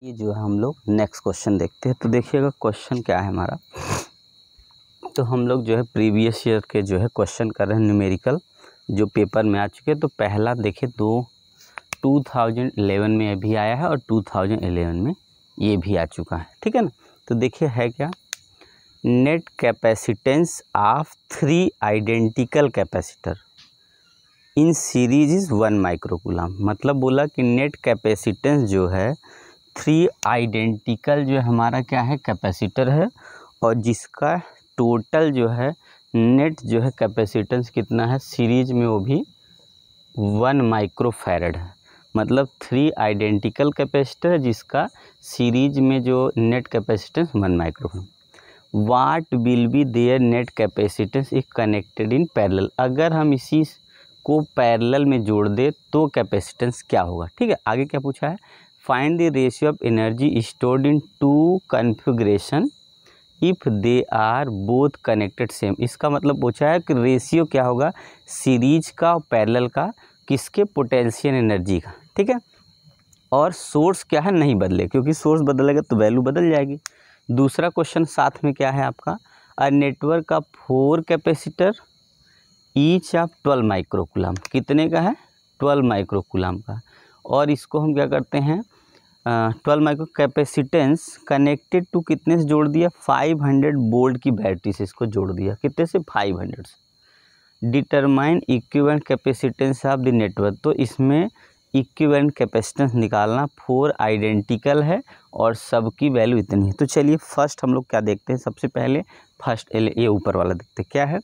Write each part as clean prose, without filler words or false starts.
ये जो है हम लोग नेक्स्ट क्वेश्चन देखते हैं। तो देखिएगा क्वेश्चन क्या है हमारा। तो हम लोग जो है प्रीवियस ईयर के जो है क्वेश्चन कर रहे हैं न्यूमेरिकल जो पेपर में आ चुके हैं। तो पहला देखिए 2011 में भी आया है और 2011 में ये भी आ चुका है, ठीक है ना। तो देखिए है क्या, net capacitance of 3 identical capacitor in series is 1 microcoulomb. मतलब बोला कि नेट कैपेसिटेंस जो है 3 आइडेंटिकल जो हमारा क्या है कैपेसिटर है और जिसका टोटल जो है नेट जो है कैपेसिटेंस कितना है सीरीज में, वो भी 1 माइक्रोफैरड है। मतलब 3 आइडेंटिकल कैपेसिटर है जिसका सीरीज में जो net capacitance 1 micro. What will be there net capacitance if connected in parallel. अगर हम इसी को पैरेलल में जोड़ दे तो कैपेसिटेंस क्या होगा, ठीक है। आगे क्या पूछा है, find the ratio of energy stored in 2 configuration if they are both connected same. इसका मतलब पूछा है कि रेशियो क्या होगा सीरीज का और पैरेलल का, किसके, पोटेंशियल एनर्जी का, ठीक है। और सोर्स क्या है नहीं बदले, क्योंकि सोर्स बदलेगा तो वैल्यू बदल जाएगी। दूसरा क्वेश्चन साथ में क्या है आपका, अ network of 4 capacitor each of 12 microcoulomb. कितने का है, 12 माइक्रोकूलम का। और इसको हम क्या करते हैं 12 माइक्रो कैपेसिटेंस कनेक्टेड टू कितने से जोड़ दिया, 500 वोल्ट की बैटरी से इसको जोड़ दिया। कितने से, 500 से। Determine equivalent capacitance of the network. तो इसमें इक्विवेलेंट कैपेसिटेंस निकालना, 4 आइडेंटिकल है और सबकी वैल्यू इतनी है। तो चलिए फर्स्ट हम लोग क्या देखते हैं, सबसे पहले फर्स्ट ये ऊपर वाला देखते हैं क्या है।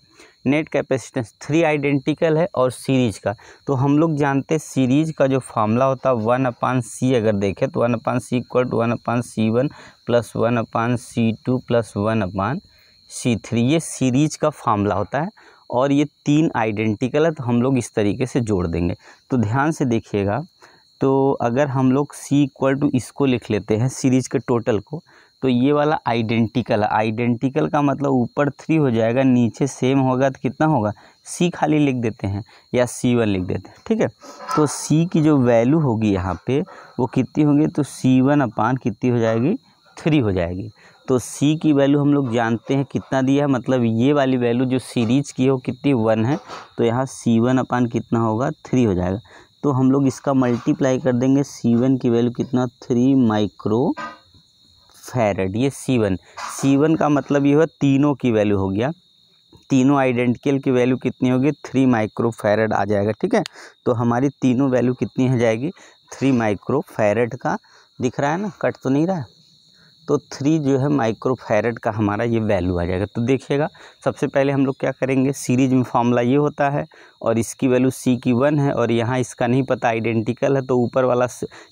नेट कैपेसिटेंस 3 आइडेंटिकल है और सीरीज का, तो हम लोग जानते हैं सीरीज का जो फार्मूला होता है 1/c। अगर देखें तो 1/c = 1/c1 plus 1/c2 plus 1/c3। ये सीरीज का फार्मूला होता है और ये 3 आइडेंटिकल है, तो हम लोग इस तरीके से जोड़ देंगे। तो ध्यान से देखिएगा, तो अगर हम लोग c = इसको लिख लेते हैं सीरीज के टोटल को, तो ये वाला आइडेंटिकल है। आइडेंटिकल का मतलब ऊपर 3 हो जाएगा, नीचे सेम होगा तो कितना होगा, c खाली लिख देते हैं या c1 लिख देते हैं, ठीक है। तो c की जो वैल्यू होगी यहाँ पे वो कितनी होगी, तो c1 कितनी हो जाएगी, 3 हो जाएगी। तो c की वैल्यू हम लोग जानते हैं कितना दिया है, मतलब ये वाली वैल्यू जो सीरीज की है वो कितनी 1 है, तो यहाँ c1 कितना होगा, 3 हो जाएगा। तो हम लोग इसका मल्टीप्लाई कर देंगे, c1 की वैल्यू कितना, 3 माइक्रोफैरड। ये c1 का मतलब ये हुआ तीनों की वैल्यू हो गया, तीनों आइडेंटिकल की वैल्यू कितनी होगी, 3 माइक्रोफैरड आ जाएगा, ठीक है। तो हमारी तीनों वैल्यू कितनी हो जाएगी, 3 माइक्रोफैरड का। दिख रहा है ना, कट तो नहीं रहा है। तो 3 जो है माइक्रोफैरड का हमारा ये वैल्यू आ जाएगा। तो देखिएगा सबसे पहले हम लोग क्या करेंगे, सीरीज में फार्मूला ये होता है और इसकी वैल्यू c की 1 है और यहाँ इसका नहीं पता आइडेंटिकल है, तो ऊपर वाला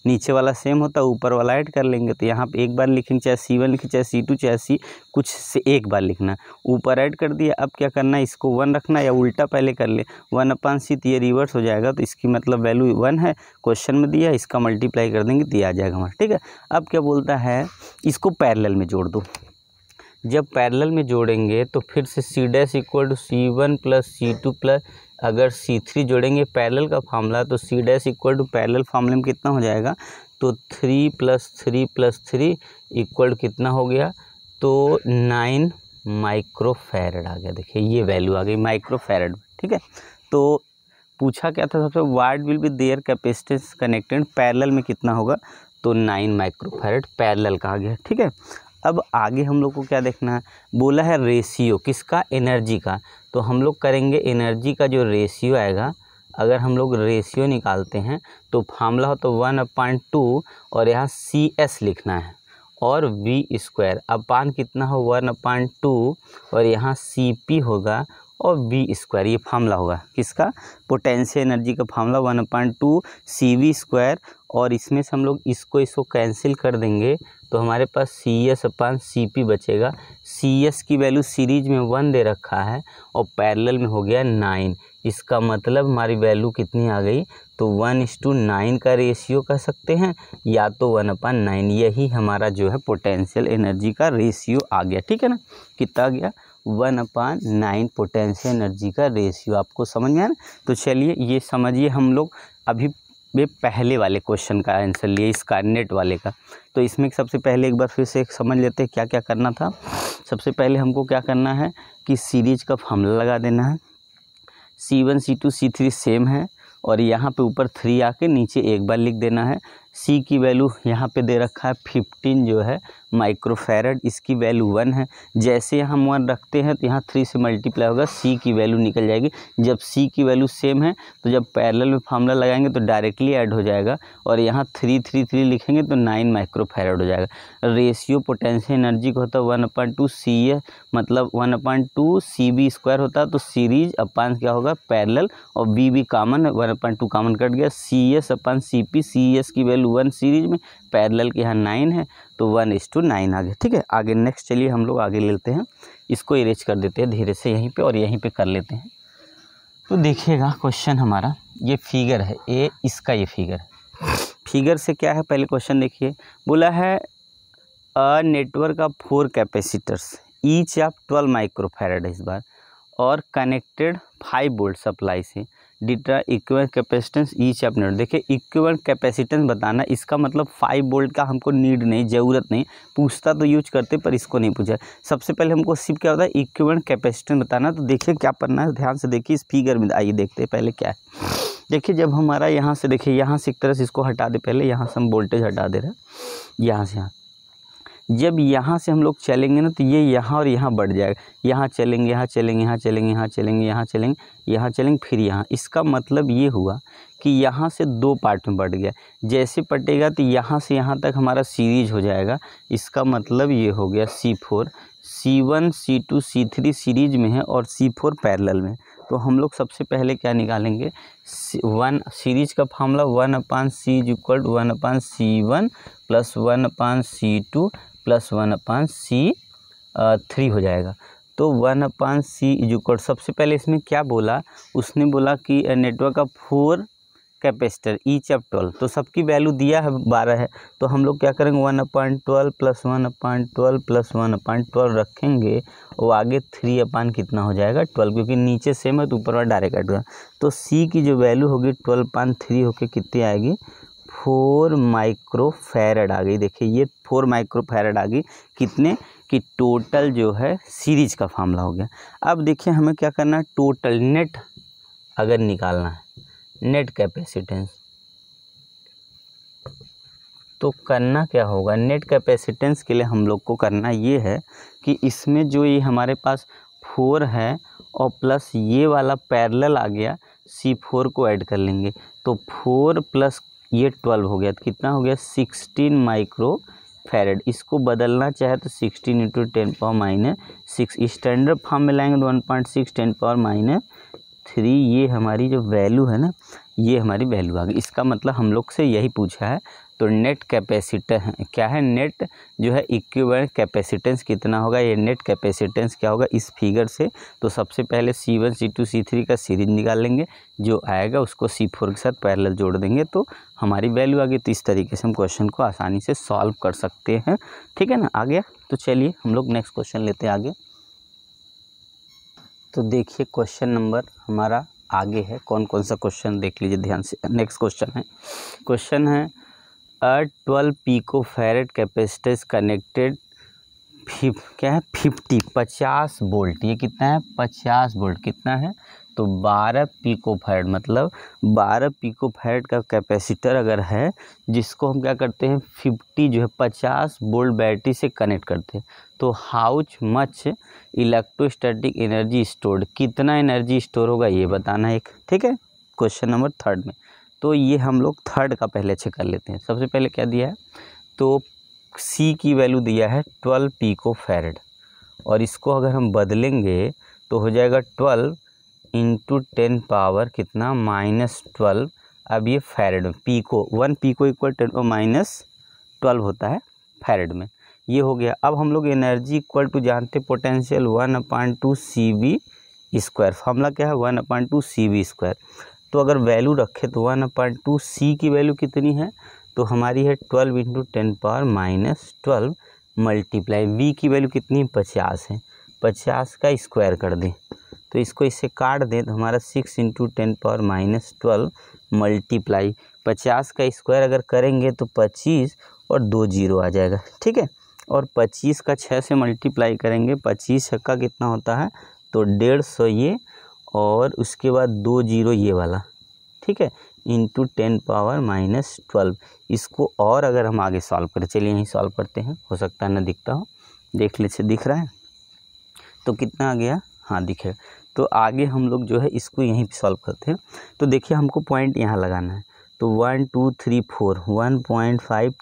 नीचे वाला सेम होता है, ऊपर वाला ऐड कर लेंगे। तो यहाँ पे एक बार लिखेंगे, चाहे c1 लिखें चाहे c2 चाहे c कुछ से एक बार लिखना, ऊपर ऐड कर दिया। अब क्या करना है, इसको 1 रखना या उल्टा पहले कर ले, 1/c, तो ये रिवर्स हो जाएगा। तो इसकी मतलब वैल्यू 1 है, क्वेश्चन में दिया, इसका मल्टीप्लाई कर देंगे तो ये आ जाएगा हमारा, ठीक है। अब क्या बोलता है, इसको पैरेलल में जोड़ दो। जब पैरेलल में जोड़ेंगे तो फिर से c' = c1 plus c2 plus अगर c3 जोड़ेंगे, पैरेलल का फार्मूला, तो c' = पैरेलल फार्मूले में कितना हो जाएगा, तो 3 + 3 + 3 = कितना हो गया, तो 9 माइक्रोफैरड आ गया। देखिए ये वैल्यू आ गई माइक्रोफैरड, ठीक है। तो पूछा क्या था सबसे, what will be there capacitance connected parallel में कितना होगा, तो 9 माइक्रोफैरड पैरेलल का आ गया, ठीक है। अब आगे हम लोग को क्या देखना है, बोला है रेशियो किसका, एनर्जी का। तो हम लोग करेंगे एनर्जी का जो रेशियो आएगा, अगर हम लोग रेशियो निकालते हैं तो फार्मूला हो तो 1/2 और यहाँ CS लिखना है और v²। अपान कितना हो, 1/2 और यहाँ CP होगा और v²। ये फार्मूला होगा किसका, पोटेंशियल एनर्जी का फार्मूला 1/2 CV²। और इसमें से हम लोग इसको कैंसिल कर देंगे तो हमारे पास CS/CP बचेगा। CS की वैल्यू सीरीज में 1 दे रखा है और पैरेलल में हो गया 9। इसका मतलब हमारी वैल्यू कितनी आ गई, तो 1:9 का रेशियो कह सकते हैं या तो 1/9। यही हमारा जो है पोटेंशियल एनर्जी का रेशियो आ गया, ठीक है ना। कितना आ गया, 1/9 पोटेंशियल एनर्जी का रेशियो। आपको समझ में आया ना। तो चलिए ये समझिए, हम लोग अभी ये पहले वाले क्वेश्चन का आंसर लिए, इसका नेट वाले का। तो इसमें सबसे पहले एक बार फिर से समझ लेते हैं क्या क्या करना था। सबसे पहले हमको क्या करना है कि सीरीज का फार्मूला लगा देना है। C1 C2 C3 सेम है और यहाँ पे ऊपर 3 आके नीचे एक बार लिख देना है। C की वैल्यू यहाँ पे दे रखा है 15 जो है माइक्रोफैरड, इसकी वैल्यू 1 है। जैसे हम 1 रखते हैं तो यहाँ 3 से मल्टीप्लाई होगा, C की वैल्यू निकल जाएगी। जब C की वैल्यू सेम है तो जब पैरेलल में फार्मूला लगाएंगे तो डायरेक्टली ऐड हो जाएगा और यहाँ 3 3 3 लिखेंगे तो 9 माइक्रोफैरड हो जाएगा। रेशियो पोटेंशियल एनर्जी को होता है 1/2 CA, मतलब 1/2 CB² होता है। तो सीरीज अपान क्या होगा पैरेलल, और B कॉमन है, 1/2 कॉमन कट गया, CS/CP। CS की वैल्यू 1 सीरीज में, पैरेलल के यहाँ 9 है तो 1:9 आ गया। ठीक है, आगे नेक्स्ट चलिए हम लोग आगे लेते हैं, इसको इरेज कर देते हैं धीरे से यहीं पे और यहीं पे कर लेते हैं। तो देखिएगा क्वेश्चन हमारा ये फिगर है ए, इसका ये फिगर है। फिगर से क्या है पहले क्वेश्चन देखिए, बोला है a network of 4 capacitors each of 12 microfarad है इस बार, और कनेक्टेड 5 वोल्ट सप्लाई से डिटा equivalent capacitance each of network. देखिए इक्विवेलेंट कैपेसिटेंस बताना, इसका मतलब 5 वोल्ट का हमको नीड नहीं, ज़रूरत नहीं, पूछता तो यूज करते पर इसको नहीं पूछा। सबसे पहले हमको सिर्फ क्या होता है इक्विवेलेंट कैपेसिटेंस बताना। तो देखिए क्या पढ़ना है, ध्यान से देखिए इस फिगर में। आइए देखते हैं पहले क्या है। देखिए जब हमारा यहाँ से, देखिए यहाँ से एक तरह से इसको हटा दे, पहले यहाँ से हम वोल्टेज हटा दे रहे हैं, यहाँ से यहाँ। जब यहाँ से हम लोग चलेंगे ना तो ये यहाँ और यहाँ बढ़ जाएगा, यहाँ चलेंगे, यहाँ चलेंगे, यहाँ चलेंगे, यहाँ चलेंगे, यहाँ चलेंगे, यहाँ चलेंगे, फिर यहाँ। इसका मतलब ये हुआ कि यहाँ से 2 पार्ट में बढ़ गया। जैसे पटेगा तो यहाँ से यहाँ तक हमारा सीरीज हो जाएगा। इसका मतलब ये हो गया C4, C1 C2 C3 series में है और C4 पैरेलल में। तो हम लोग सबसे पहले क्या निकालेंगे, 1 सीरीज का formula 1/C = 1/C1 + 1/C2 + 1/C3 हो जाएगा। तो 1/C = सबसे पहले इसमें क्या बोला, उसने बोला कि नेटवर्क का 4 कैपेसिटर ईच ऑफ 12, तो सबकी वैल्यू दिया है 12 है। तो हम लोग क्या करेंगे 1/12 + 1/12 + 1/12 रखेंगे और आगे 3 कितना हो जाएगा 12, क्योंकि नीचे सेम है तो ऊपर वाला डायरेक्ट ऐड होगा। तो C की जो वैल्यू होगी 12/3 होके कितनी आएगी 4 माइक्रोफैरड आ गई। देखिए ये 4 माइक्रोफैरड आ गई, कितने कि टोटल जो है सीरीज का फार्मूला हो गया। अब देखिए हमें क्या करना है, टोटल नेट अगर निकालना है, नेट कैपेसिटेंस, तो करना क्या होगा, नेट कैपेसिटेंस के लिए हम लोग को करना ये है कि इसमें जो ये हमारे पास 4 है और प्लस ये वाला पैरेलल आ गया, C4 को ऐड कर लेंगे तो 4 + ये 12 हो गया, तो कितना हो गया 16 माइक्रोफैरड। इसको बदलना चाहे तो 16 × 10⁻⁻6 स्टैंडर्ड फॉर्म में लाएंगे तो 1.6 10⁻³ ये हमारी जो वैल्यू है ना, ये हमारी वैल्यू आ गई। इसका मतलब हम लोग से यही पूछा है। तो नेट कैपेसिटर क्या है, नेट जो है इक्विवेलेंट कैपेसिटेंस कितना होगा, ये नेट कैपेसिटेंस क्या होगा इस फिगर से। तो सबसे पहले C1 C2 C3 का सीरीज निकाल लेंगे, जो आएगा उसको C4 के साथ पैरेलल जोड़ देंगे तो हमारी वैल्यू आ गई। तो इस तरीके से हम क्वेश्चन को आसानी से सॉल्व कर सकते हैं। ठीक है ना, आ गया। तो चलिए हम लोग नेक्स्ट क्वेश्चन लेते हैं आगे। तो देखिए क्वेश्चन नंबर हमारा आगे है, कौन कौन सा क्वेश्चन देख लीजिए ध्यान से। नेक्स्ट क्वेश्चन है 12 पिकोफैरड कैपेसिटर कनेक्टेड क्या है 50 वोल्ट। ये कितना है 50 वोल्ट, कितना है तो 12 पिकोफैरड, मतलब 12 पिकोफैरड का कैपेसिटर अगर है जिसको हम क्या करते हैं 50 जो है 50 वोल्ट बैटरी से कनेक्ट करते हैं। तो हाउच मच इलेक्ट्रोस्टैटिक एनर्जी स्टोर्ड, कितना एनर्जी स्टोर होगा ये बताना है एक। ठीक है, क्वेश्चन नंबर 3 में। तो ये हम लोग 3 का पहले चेक कर लेते हैं। सबसे पहले क्या दिया है, तो C की वैल्यू दिया है 12 पिकोफैरड और इसको अगर हम बदलेंगे तो हो जाएगा 12 × 10 पावर कितना -12। अब ये फैरड में पिको, 1 पिको = 10⁻12 होता है फैरड में, ये हो गया। अब हम लोग एनर्जी इक्वल टू जानते पोटेंशियल 1/2 CV², फार्मूला क्या है 1/2 CV²। तो अगर वैल्यू रखे तो 1/2 C की वैल्यू कितनी है तो हमारी है 12 × 10⁻12 मल्टीप्लाई V की वैल्यू कितनी 50 है, 50 का स्क्वायर कर दें तो इसको इससे काट दें तो हमारा 6 × 10⁻12 मल्टीप्लाई 50 का स्क्वायर अगर करेंगे तो 25 और 2 जीरो आ जाएगा, ठीक है। और 25 का 6 से मल्टीप्लाई करेंगे, 25 छक्का कितना होता है तो 150 ये, और उसके बाद 2 जीरो ये वाला, ठीक है, इंटू 10⁻12। इसको और अगर हम आगे सॉल्व करें, चलिए यहीं सॉल्व करते हैं, हो सकता है ना दिखता हो, देख लीजिए दिख रहा है तो कितना आ गया, हाँ दिखेगा। तो आगे हम लोग जो है इसको यहीं पे सॉल्व करते हैं। तो देखिए हमको पॉइंट यहाँ लगाना है, तो 1 2 3 4 1.5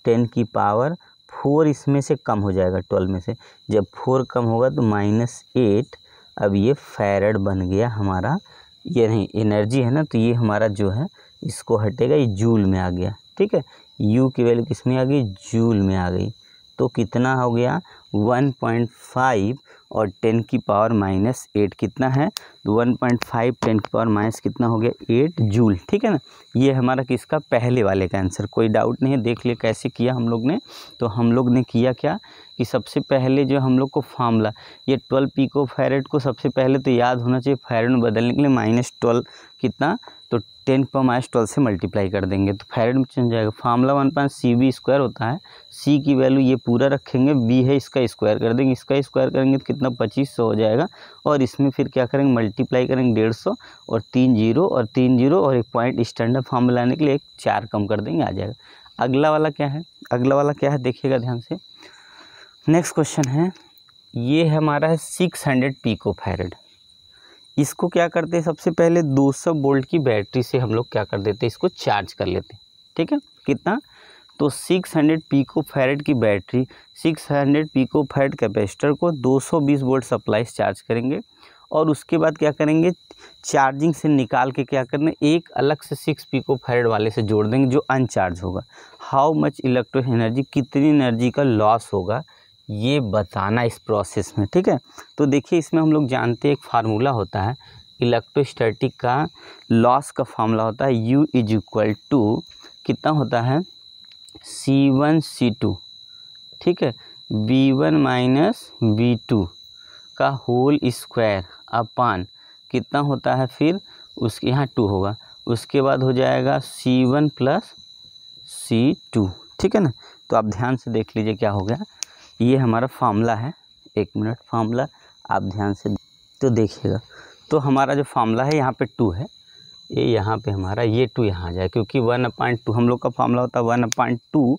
10 की पावर 4 इसमें से कम हो जाएगा 12 में से, जब 4 कम होगा तो -8। अब ये फैरड बन गया हमारा, ये नहीं एनर्जी है ना, तो ये हमारा जो है इसको हटेगा, ये जूल में आ गया, ठीक है। यू की वैल्यू किस में आ गई, जूल में आ गई। तो कितना हो गया 1.5 और 10 की पावर -8 कितना है, तो 1.5 10 की पावर माइनस कितना हो गया 8 जूल, ठीक है ना। ये हमारा किसका, पहले वाले का आंसर, कोई डाउट नहीं है। देख लिए कैसे किया हम लोग ने। तो हम लोग ने किया क्या कि सबसे पहले जो हम लोग को फार्मूला, ये 12 पिको फैरेड को सबसे पहले तो याद होना चाहिए, फैरेड में बदलने के लिए -12 कितना, तो 10⁻12 से मल्टीप्लाई कर देंगे तो फैरेड में चेंज जाएगा। फार्मूला 1/CV² होता है, सी की वैल्यू ये पूरा रखेंगे, बी है इसका स्क्वायर कर देंगे, इसका स्क्वायर करेंगे तो कितना 2500 हो जाएगा, और इसमें फिर क्या करेंगे मल्टीप्लाई करेंगे 150 और 3 जीरो और 3 जीरो और एक पॉइंट स्टैंडर्ड फॉर्म लाने के लिए एक 4 कम कर देंगे, आ जाएगा। अगला वाला क्या है, अगला वाला क्या है देखिएगा ध्यान से। नेक्स्ट क्वेश्चन है, ये हमारा है 600 पिको फैरेड। इसको क्या करते हैं, सबसे पहले 200 वोल्ट की बैटरी से हम लोग क्या कर देते हैं, इसको चार्ज कर लेते हैं, ठीक है। कितना, तो 600 पिको फैरेड की बैटरी, 600 पिको फैरेड कैपेसिटर को 220 वोल्ट सप्लाई से चार्ज करेंगे, और उसके बाद क्या करेंगे, चार्जिंग से निकाल के क्या करना, एक अलग से 6 पिको फैरेड वाले से जोड़ देंगे जो अनचार्ज होगा। हाउ मच इलेक्ट्रो एनर्जी, कितनी एनर्जी का लॉस होगा ये बताना इस प्रोसेस में, ठीक है। तो देखिए इसमें हम लोग जानते हैं एक फार्मूला होता है इलेक्ट्रोस्टैटिक का, लॉस का फार्मूला होता है U = कितना होता है C1 C2, ठीक है, V1 - V2 का होल स्क्वायर अपान कितना होता है, फिर उसके यहाँ 2 होगा, उसके बाद हो जाएगा C1 + C2, ठीक है ना। तो आप ध्यान से देख लीजिए क्या हो गया, ये हमारा फार्मूला है, 1 मिनट, फार्मूला आप ध्यान से तो देखिएगा। तो हमारा जो फार्मूला है यहाँ पे 2 है, ये यहाँ पे हमारा ये 2 यहाँ आ जाए, क्योंकि 1/2 हम लोग का फार्मूला होता है 1/2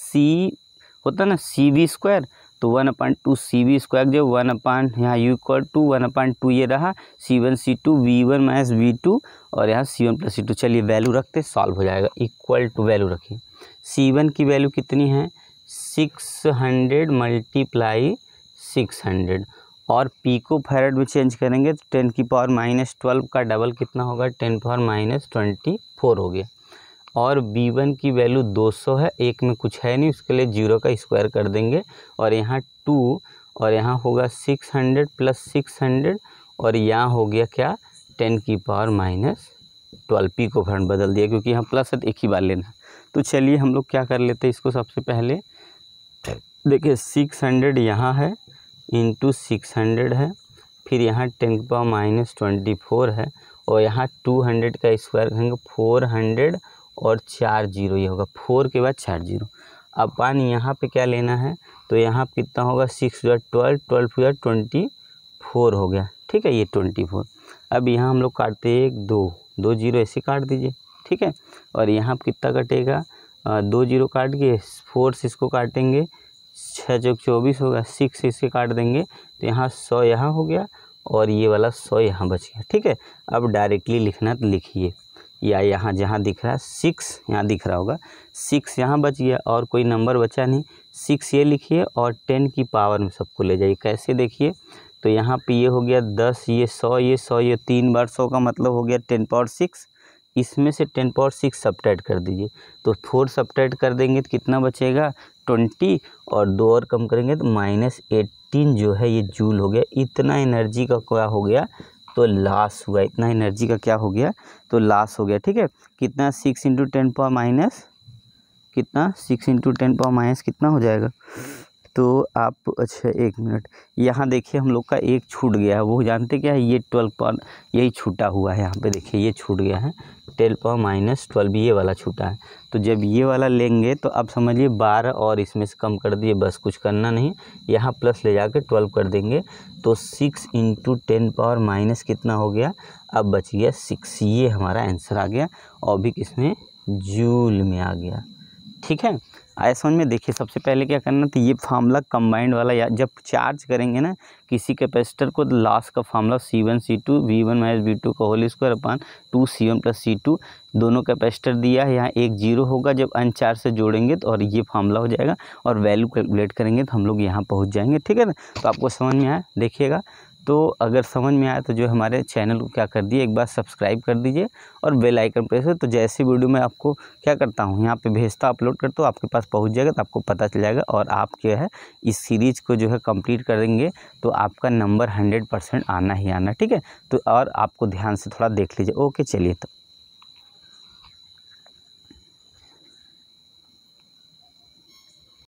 C होता है ना CV², तो 1/2 CV² जो 1 यहाँ U = 1/2 ये रहा, C1 C2 V1 - V2 और यहाँ C1 + C2। चलिए वैल्यू रखते सॉल्व हो जाएगा, इक्वल टू वैल्यू रखिए। C1 की वैल्यू कितनी है 600 × 600, और पिको फैरेड में चेंज करेंगे तो 10 की पावर -12 का डबल कितना होगा 10⁻24 हो गया। और B1 की वैल्यू 200 है, एक में कुछ है नहीं, उसके लिए 0 का स्क्वायर कर देंगे, और यहाँ 2 और यहाँ होगा 600 + 600 और यहाँ हो गया क्या 10 की पावर -12, पिको फैरेड बदल दिया क्योंकि यहाँ प्लस है तो एक ही बार लेना। तो चलिए हम लोग क्या कर लेते हैं इसको, सबसे पहले देखिए 600 यहाँ है इंटू 600 है, फिर यहाँ 10 की पावर -24 है, और यहाँ 200 का स्क्वायर करेंगे 400 और 4 जीरो ये होगा, 4 के बाद 4 जीरो। अपन यहाँ पे क्या लेना है, तो यहाँ कितना होगा 6 × 12 12 24 हो गया, ठीक है, ये 24। अब यहाँ हम लोग काटते हैं 1 2 2 जीरो ऐसे काट दीजिए, ठीक है, और यहाँ कितना कटेगा 2 जीरो काट के 4 से इसको काटेंगे 6 × 24 होगा, 6 से इसे काट देंगे तो यहाँ 100 यहाँ हो गया और ये वाला 100 यहाँ बच गया, ठीक है। अब डायरेक्टली लिखना तो लिखिए, या यहाँ जहाँ दिख रहा है 6 यहाँ दिख रहा होगा, 6 यहाँ बच गया और कोई नंबर बचा नहीं, 6 ये लिखिए और 10 की पावर में सबको ले जाइए। कैसे देखिए, तो यहाँ पे ये हो गया 10, ये 100, ये 100, ये 3 बार 100 का मतलब हो गया 10⁻6, इसमें से 10⁻6 सब्ट्रैक्ट कर दीजिए, तो 4 सब्ट्रैक्ट कर देंगे तो कितना बचेगा 20, और 2 और कम करेंगे तो -18 जो है ये जूल हो गया। इतना एनर्जी का क्या हो गया तो लॉस हुआ, इतना एनर्जी का क्या हो गया तो लॉस हो गया, ठीक है। कितना 6 × 10⁻⁻, कितना 6 × 10⁻⁻ कितना हो जाएगा, तो आप अच्छा एक मिनट, यहाँ देखिए हम लोग का एक छूट गया है, वो जानते क्या है, ये 12 पावर यही छूटा हुआ है, यहाँ पे देखिए ये छूट गया है 10 पावर -12 ये वाला छूटा है। तो जब ये वाला लेंगे तो अब समझिए 12 और इसमें से कम कर दिए, बस कुछ करना नहीं, यहाँ प्लस ले जाके 12 कर देंगे तो 6 × 10 पावर माइनस कितना हो गया, अब बच गया 6, ये हमारा आंसर आ गया और भी किसमें, जूल में आ गया। ठीक है, आया समझ में। देखिए सबसे पहले क्या करना, तो ये फार्मूला कंबाइंड वाला, या जब चार्ज करेंगे ना किसी कैपेसिटर को, लास्ट का formula C1 C2 V1 - V2 का whole square upon 2 C1 + C2, दोनों कैपेसिटर दिया है, यहाँ एक जीरो होगा, जब अनचार्ज से जोड़ेंगे तो और ये फार्मूला हो जाएगा और वैल्यू कैलकुलेट करेंगे तो हम लोग यहाँ पहुँच जाएंगे। ठीक है ना, तो आपको समझ में आया, देखिएगा। तो अगर समझ में आया तो जो हमारे चैनल को क्या कर दिए, एक बार सब्सक्राइब कर दीजिए और बेल आइकन प्रेस हो, तो जैसी वीडियो मैं आपको क्या करता हूँ यहाँ पे भेजता, अपलोड करता हूँ, आपके पास पहुँच जाएगा, तो आपको पता चल जाएगा। और आप क्या है इस सीरीज़ को जो है कंप्लीट करेंगे तो आपका नंबर 100% आना ही आना। ठीक है, तो और आपको ध्यान से थोड़ा देख लीजिए। ओके, चलिए तो